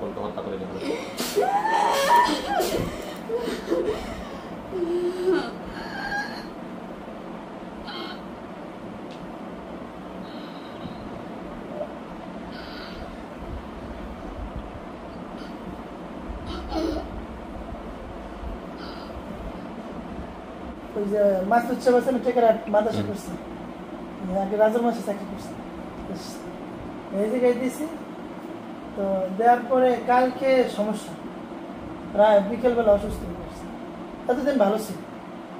সকলকে হত্যা করে দেবে। ওই যে মাসুদ সাহেব আছেন টেকারহাট মাদ্রাসা করছে, আগে রাজুর মাসে চাকরি করছে, এই জায়গায় দিয়েছি। তো দেওয়ার পরে কালকে সমস্যা, প্রায় বিকেলবেলা অসুস্থ হয়ে পড়ছে। এতদিন ভালো ছিল,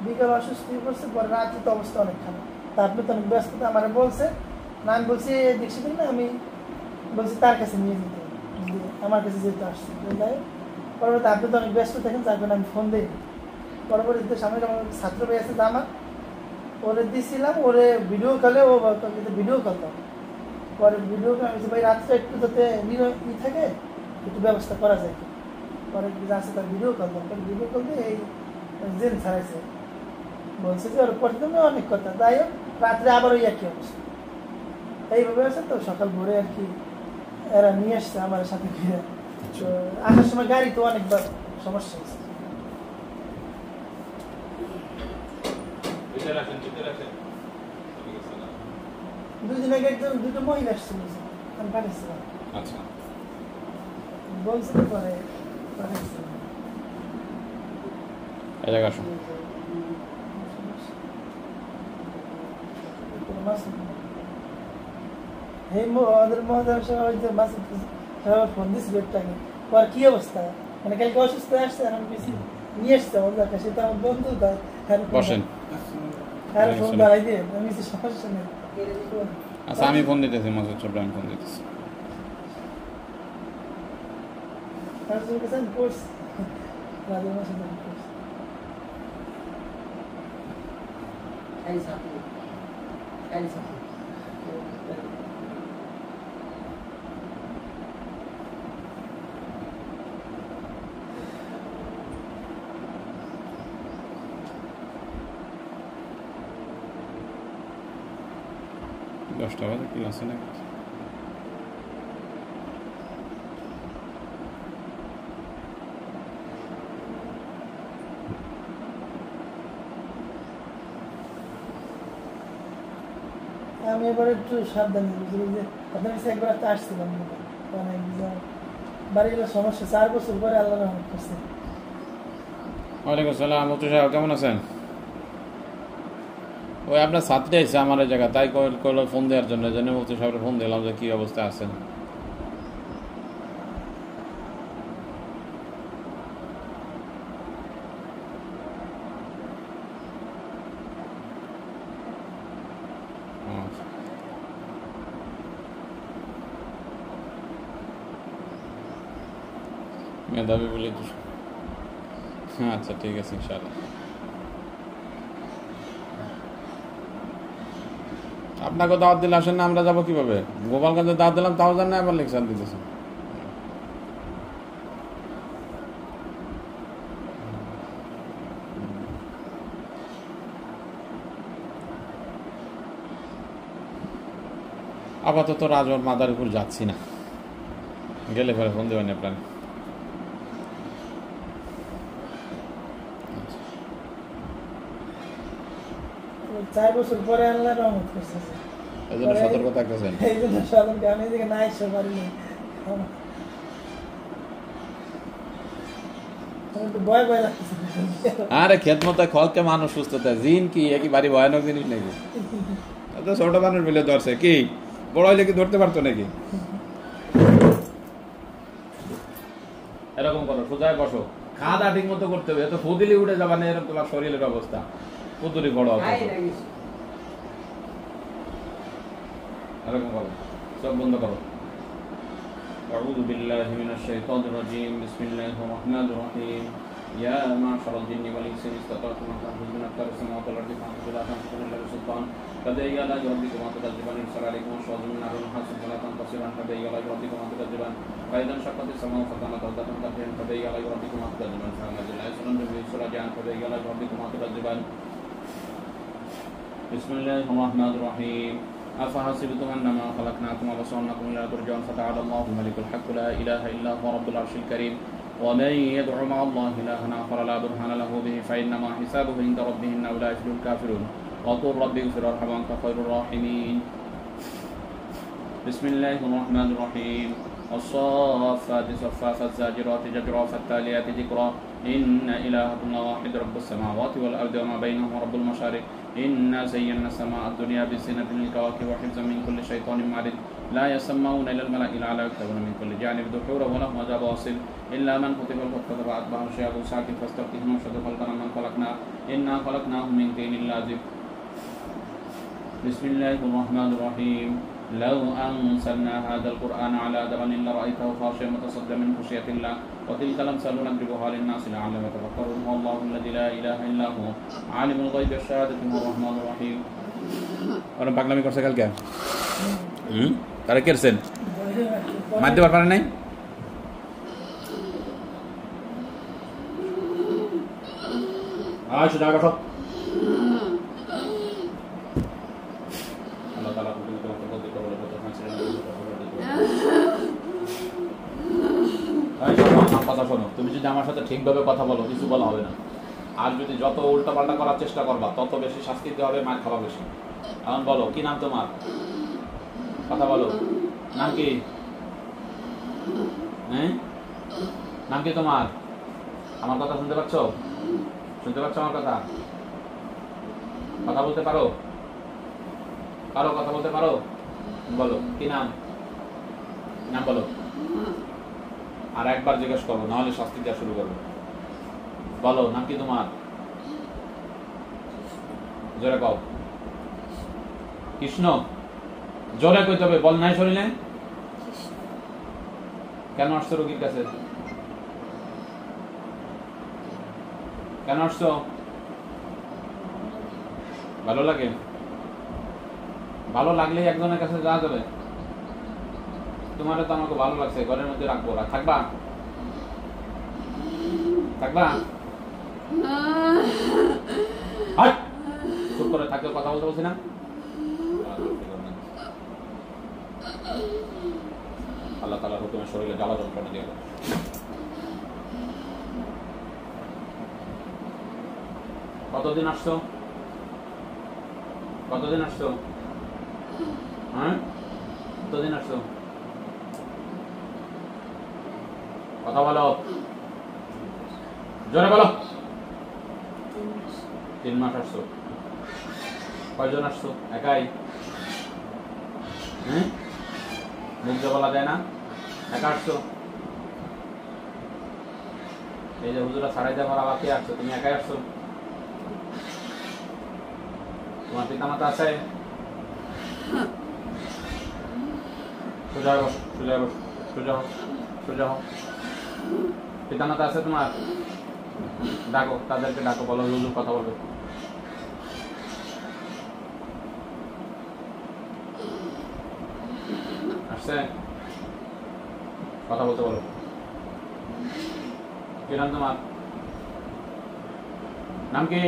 বিকেল অসুস্থ হয়ে পড়ছে, পরে রাত্রে তো অবস্থা অনেক খারাপ। তা আপনি তো অনেক ব্যস্ততা আমার বলছে না, আমি বলছি দেখছি না, আমি বলছি তার কাছে নিয়ে যেতে, আমার কাছে যেতে আসছে। পরবর্তী আপনি তো অনেক ব্যস্ত থাকেন, যার জন্য আমি ফোন দিই। পরবর্তীতে সামনে আমার ছাত্র ভাই আছে আমার, ওরে দিয়েছিলাম, ওরে ভিডিও কলে, ও ভিডিও কল দাও। পরে ভিডিও কল আমি ভাই রাত্রে একটু যাতে ই থাকে একটু ব্যবস্থা করা যায়। পরে আছে তার ভিডিও কল দাও, ভিডিও কল দিয়ে এই জেল ছাড়াইছে, বলছে যে ওর প্রতিদিনে অনেক কথা। যাই হোক রাত্রে আবার ওই একই অবস্থা এইভাবে আছে। তো সকাল ভোরে আর কি এরা নিয়ে আসছে আমার সাথে ঘিরে। তো আসার সময় গাড়ি তো অনেকবার সমস্যা হচ্ছে। দুদিন আগে একজন দুটো মহিলা আসছিল, আমি পাঠাচ্ছিলাম। আচ্ছা, বলছিল পরে পাঠাচ্ছিলাম। ফোন দিচ্ছিল একটু আগে, পর কি অবস্থা, মানে কালকে অসুস্থ আসছে, আমি বেশি নিয়ে আসছে আমার কাছে, তো আমার বন্ধু ফোন দাঁড়াই দিয়ে আমি সমস্যা নেই। আচ্ছা, আমি ফোন দিতেছি, মাসুদ সাহেব আমি ফোন দিতেছি। দশটা বাজে ক্লাসে না, আমি এবার একটু সাবধানে বুঝলি যে আপনার কাছে একবার একটা আসছিলাম, অনেক বাড়িগুলো সমস্যা, 4 বছর পরে আল্লাহ রহমত করছে। ওয়ালাইকুম আসসালাম, মুফতি সাহেব কেমন আছেন? ওই আপনার ছাত্রী আছে আমার এই জায়গা, তাই কইলো ফোন দেওয়ার জন্য, জন্য মুফতি সাহেবের ফোন দিলাম যে কি অবস্থা আছেন। মেধাবী বলে তো, আচ্ছা ঠিক আছে ইনশাআল্লাহ। আপনাকে দাওয়াত দিলে আসেন না, আমরা যাবো কিভাবে? গোপালগঞ্জে দাওয়াত দিলাম তাও জান না, আবার লেকচার দিতেছেন। আপাতত রাজওয়ার মাদারীপুর যাচ্ছি না, গেলে পরে ফোন দেবেন আপনার। 4 বছর পরে আল্লাহ রহমত করছে, এই জন্য সতর্ক থাকতেছেন। এই জন্য সতর্ক, আমি এদিকে না এসে পারিনি, ভয় ভয় লাগতেছে। আরে খেদমতে খলকে মানুষ সুস্থতা, জিন কি একই বাড়ি ভয়ানক জিনিস নাকি? তো ছোট মানুষ মিলে ধরছে, কি বড় হইলে কি ধরতে পারতো নাকি? এরকম করো, সোজায় বসো, খাওয়া দাওয়া ঠিক মতো করতে হবে, এত ফুদিলি উঠে যাবা না, এরকম তোমার শরীরের অবস্থা পুতুরি বড় হবে। এরকম করো, সব বন্ধ করো। أعوذ بالله من الشيطان الرجيم بسم الله الرحمن الرحيم يا معشر الجن والإنس إن استطعتم أن تنفذوا من أقطار السماوات والأرض فانفذوا لا تنفذون إلا بسلطان فبأي آلاء ربكما تكذبان يرسل عليكم شواظ من نار نحاس فلا تنتصران فبأي آلاء ربكما تكذبان فإذا انشقت السماء فكانت وردة كالدهن فبأي آلاء ربكما تكذبان فهمت الله يسرا جميل سراجعا فبأي آلاء ربكما تكذبان بسم الله الرحمن الرحيم أفحسبتم أنما خلقناكم عبثا وأنكم إلينا ترجعون فتعالى الله الملك الحق لا إله إلا هو رب العرش الكريم ومن يدع مع الله إلها آخر لا برهان له به فإنما حسابه عند ربه إنه لا يفلح الكافرون وقل ربي اغفر وارحم وأنت خير الراحمين بسم الله الرحمن الرحيم والصافات صفا فالزاجرات زجرا فالتاليات ذكرا إن إلهكم لواحد رب السماوات والأرض وما بينهما رب المشارق إنا زينا السماء الدنيا بزينة للكواكب وحفظا من كل شيطان مارد لا يسمعون إلى الملأ الأعلى يكتبون من كل جانب دحورا ولهم عذاب واصب إلا من كتب الخطة فأتبعه شهاب ساكن فاستفتهم أشد خلقنا من خلقنا إنا خلقناهم من طين لازب بسم الله الرحمن الرحيم لو أنزلنا هذا القرآن على جبل لرأيته خاشعا متصدعا من خشية الله وتلك الأمثال نضربها للناس لعلهم يتفكرون هو الله الذي لا إله إلا هو عالم الغيب والشهادة هو الرحمن الرحيم ওরা পাগলামি করছে কালকে তারা কেরছেন মারতে পারবেন নাই আচ্ছা জায়গা সব আল্লাহ তাআলা তুমি তোমাকে বলতে পারো কথা ফাঁসিয়ে কথা শোনো তুমি যদি আমার সাথে ঠিকভাবে কথা বলো কিছু বলা হবে না আর যদি যত উল্টাপাল্টা করার চেষ্টা করবা তত বেশি শাস্তি দিতে হবে মার খাওয়া বেশি এখন বলো কি নাম তোমার কথা বলো নাম কি নাম কি তোমার আমার কথা শুনতে পাচ্ছ আমার কথা কথা বলতে পারো কথা বলতে পারো বলো কি নাম নাম বলো আর একবার জিজ্ঞেস করবো নাহলে শাস্তি দেওয়া শুরু করবো বলো নাম কি তোমার জোরে কও কৃষ্ণ জোরে কইতে হবে বল নাই শরীরে কেন আসছো রোগীর কাছে কেন আসছো ভালো লাগে ভালো লাগলেই একজনের কাছে যাওয়া যাবে তোমারও তো আমাকে ভালো লাগছে ঘরের মধ্যে রাখবো থাকবা চুপ করে থাকতে কথা বলতে বলছি না আল্লাহ তাআলার হুকুমে শরীরে জ্বালা যন্ত্রণা দিয়ে কতদিন আসছো হ্যাঁ কতদিন আসছো কথা বলো জোরে বলো 3 মাস আসছো কয়জন আসছো একাই মুখ যে বলা যায় না একা আসছো এই যে হুজুরা ছাড়াই দেওয়ার আবার কে আসছো তুমি একাই আসছো তোমার পিতা মাতা আছে সোজা হও পিতা মাতা আছে তোমার ডাকো তাদেরকে ডাকো বলো হুজুর কথা বলবে আসছে কথা বলতে বলো কি নাম তোমার নাম কি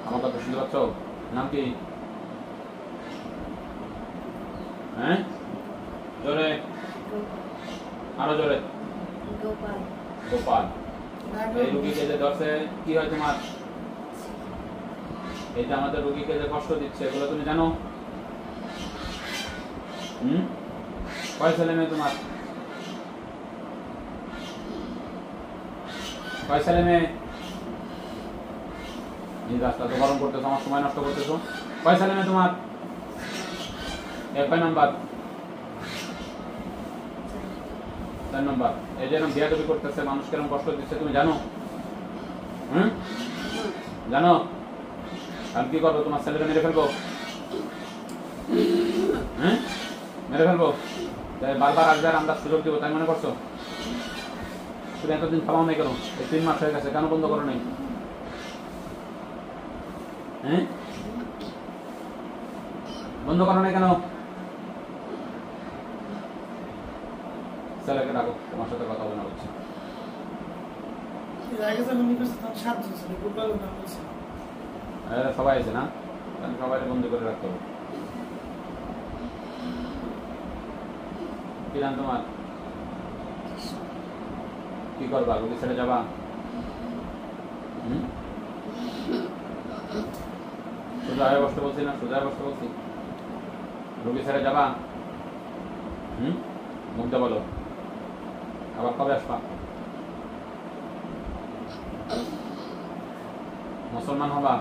আমার কথা শুনতে পাচ্ছ নাম কি জোরে আরো জোরে গোপাল এই রোগীকে যে ধরছে কি হয় তোমার এই যে আমাদের রোগীকে যে কষ্ট দিচ্ছে এগুলো তুমি জানো কয় ছেলে মেয়ে তোমার এই রাস্তা তো গরম করতেছো আমার সময় নষ্ট করতেছো কয় ছেলে মেয়ে তোমার কয় নাম্বার 4 নাম্বার এই যে বিয়াদবি করতেছে মানুষ কেরম কষ্ট দিচ্ছে তুমি জানো জানো আর কি করবো তোমার ছেলেকে মেরে ফেলবো মেরে ফেলবো বারবার আসবে আর আমরা সুযোগ দিব তাই মনে করছো তুমি এতদিন থামাও নাই কেন এই 3 মাস হয়ে গেছে কেন বন্ধ করো নাই বন্ধ করো নাই কেন ছেলেকে ডাকো তোমার সাথে কথা বলে বলছি এরা সবাই আছে না, তাহলে সবাই বন্ধ করে রাখতে হবে। কি নাম তোমার? কি করবা, রোগী ছেড়ে যাবা? সোজা হয়ে বসতে বলছি না, সোজা হয়ে বসতে বলছি, রোগী ছেড়ে যাবা? মুগ্ধ বলো, আবার কবে আসবা? মুসলমান হবা?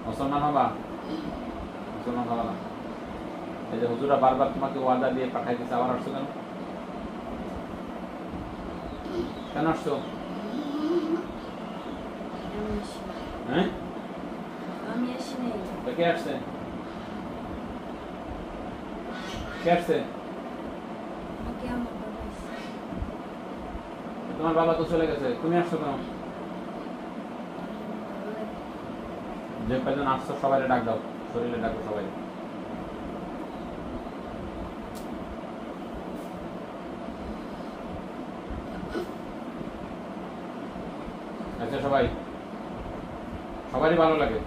মুসলমান হবা? মুসলমান হবা না? এই যে হুজুরা বারবার তোমাকে ওয়াদা দিয়ে পাঠাই দিচ্ছে, আবার আসছো কেন? কেন আসছো? হ্যাঁ, আমি আসি নাই। তো কে আসছে? কে আসছে? আমাকে আমার বাবা আসছে। তোমার বাবা তো চলে গেছে, তুমি আসছো কেন? যে কয়জন আসছো সবাই ডাক দাও, শরীরে ডাকো সবাই। আচ্ছা সবাই, সবারই ভালো লাগে।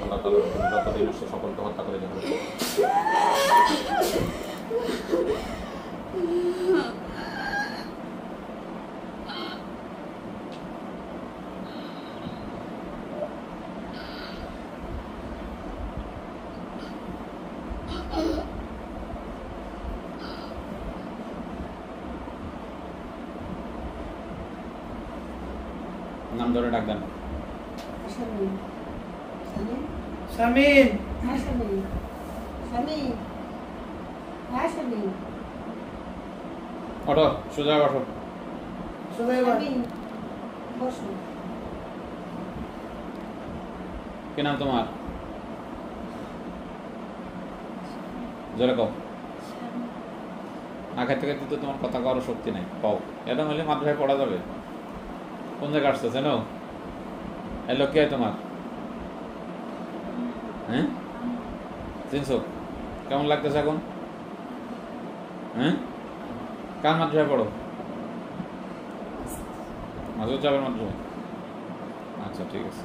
আল্লাহ তাআলা যতদিন আসছে সকলকে হত্যা করে দেবে। নাম ধরে ডাক দেন। শামিম। শামিম। শামিন, হ্যাঁ শামিম। শামিম। হ্যাঁ শামিম। ওঠো, সোজা বসো। সোজা এবার। শামিম। বসো। কি নাম তোমার? জোরে কও। না খাইতে খাইতে তো তোমার কথা কওয়ার শক্তি নাই, কও। এটা হলে মাদ্রাসায় পড়া যাবে। কোন জায়গায় আসছে জানো? এই লোক কে তোমার? হ্যাঁ, চিনছো? কেমন লাগতেছে এখন? হ্যাঁ, কার মাদ্রাসায় পড়ো? মাদ্রাসা যাবে মাদ্রাসায়? আচ্ছা ঠিক আছে।